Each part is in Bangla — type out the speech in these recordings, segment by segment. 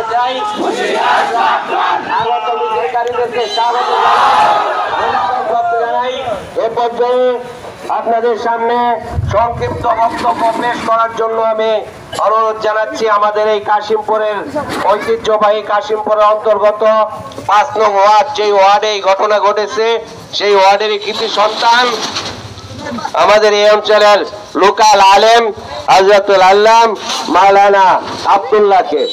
জানাতে চাই আগত মিছিলকারীদেরকে স্বাগত জানাই। এ পর্যায়ে আপনাদের সামনে সংক্ষিপ্ত বক্তব্য পেশ করার জন্য আমি অনুরোধ জানাচ্ছি আমাদের এই কাশিমপুরের ঐতিহ্যবাহী কাশিমপুরের অন্তর্গত ৫ নং ওয়ার্ড, যে ওয়ার্ডে এই ঘটনা ঘটেছে সেই ওয়ার্ডেরই কৃতি সন্তান আমাদের এই অঞ্চলের লোকাল আলেম হযরতুল আল্লাম মাওলানা আব্দুল্লাহকে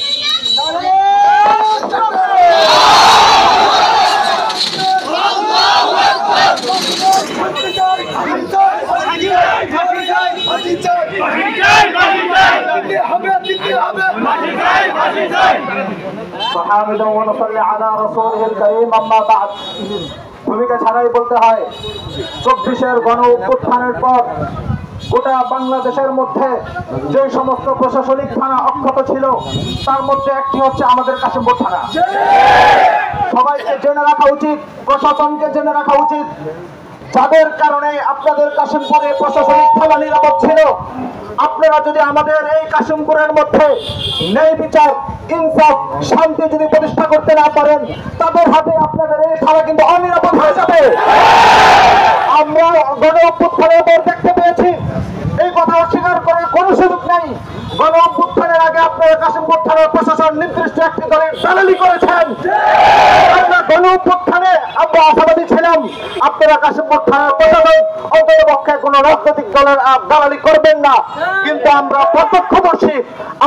ভূমিকা ছাড়াই বলতে হয় ২৪-এর গণ অভ্যুত্থানের পর গোটা বাংলাদেশের মধ্যে যে সমস্ত প্রশাসনিক থানা অক্ষত ছিল তার মধ্যে একটি হচ্ছে আমাদের কাশিমপুর থানা। সবাইকে জেনে রাখা উচিত, প্রশাসনকে জেনে রাখা উচিত, যাদের কারণে আপনাদের কাশিমপুরে প্রশাসনিক থানা নিরাপদ ছিল। আপনারা যদি আমাদের এই কাশিমপুরের মধ্যে ন্যায় বিচার, ইনসাফ, শান্তি যদি প্রতিষ্ঠা করতে না পারেন, তাদের হাতে আপনাদের এই থানা কিন্তু অনিরাপদ হয়ে যাবে। আমরা গণ অভ্যুত্থানের পর দেখতে পেয়েছি, এই কথা অস্বীকার করার কোনো সুযোগ নেই। গণ অভ্যুত্থানের আগে আপনারা কাশিমপুর থানার প্রশাসন নির্দিষ্ট একটি দলের দালালি করেছেন। আমরা গণ অভ্যুত্থানে আমরা আশাবাদী ছিলাম আপনারা কাশিমপুর থানার প্রশাসন অন্ততপক্ষে কোনো রাজনৈতিক দলের দালালি করবেন না, কিন্তু আমরা প্রত্যক্ষদর্শী,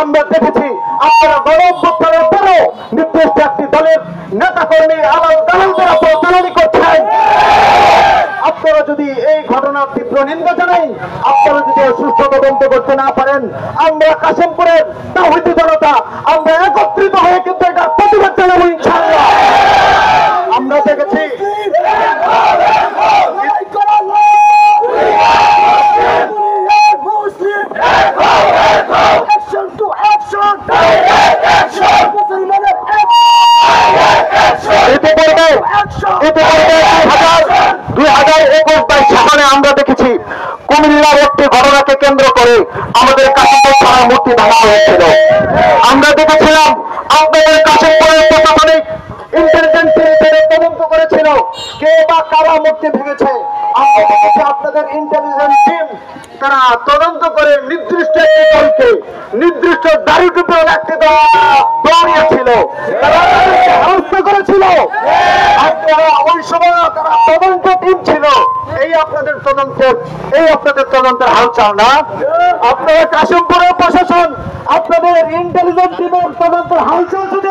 আমরা দেখেছি আপনারা গণ অভ্যুত্থানের পরেও নির্দিষ্ট একটি দলের নেতাকর্মী আলাল দালালদের উপর দালালি করছেন। আপনারা যদি এই ঘটনার তীব্র নিন্দা জানাই, আপনারা যদি সুষ্ঠু তদন্ত করতে না পারেন, আমরা কাশিমপুরের তাওহীদি জনতা আমরা একত্রিত হয়ে কিন্তু এটা প্রতিবাদ জানাবো ইনশাআল্লাহ। আমরা দেখেছি আমরা দেখেছি কুমিল্লার একটি ঘটনাকে কেন্দ্র করে আমাদের কাশিমপুর থানার মূর্তি ভাঙা হয়েছিল। আমরা দেখেছিলাম আপনাদের কাশিমপুরের প্রশাসনিক ইন্টেলিজেন্স টিম তদন্ত করেছিল কে বা কারা মূর্তি ভেঙেছে। আমরা দেখেছি আপনাদের ইন্টেলিজেন্স টিম তারা তদন্ত করে নির্দিষ্ট একটি দলকে, নির্দিষ্ট দাড়ি টুপির একটি দল দৌড়িয়েছিল, তারা তাদেরকে হত্যা করেছিল। আপনারা ওই সময় তারা তদন্ত টিম ছিল। এই আপনাদের তদন্তের হালচাল না। আপনারা কাশিমপুরের প্রশাসন আপনাদের ইন্টেলিজেন্স টিমের তদন্তের হালচাল যদি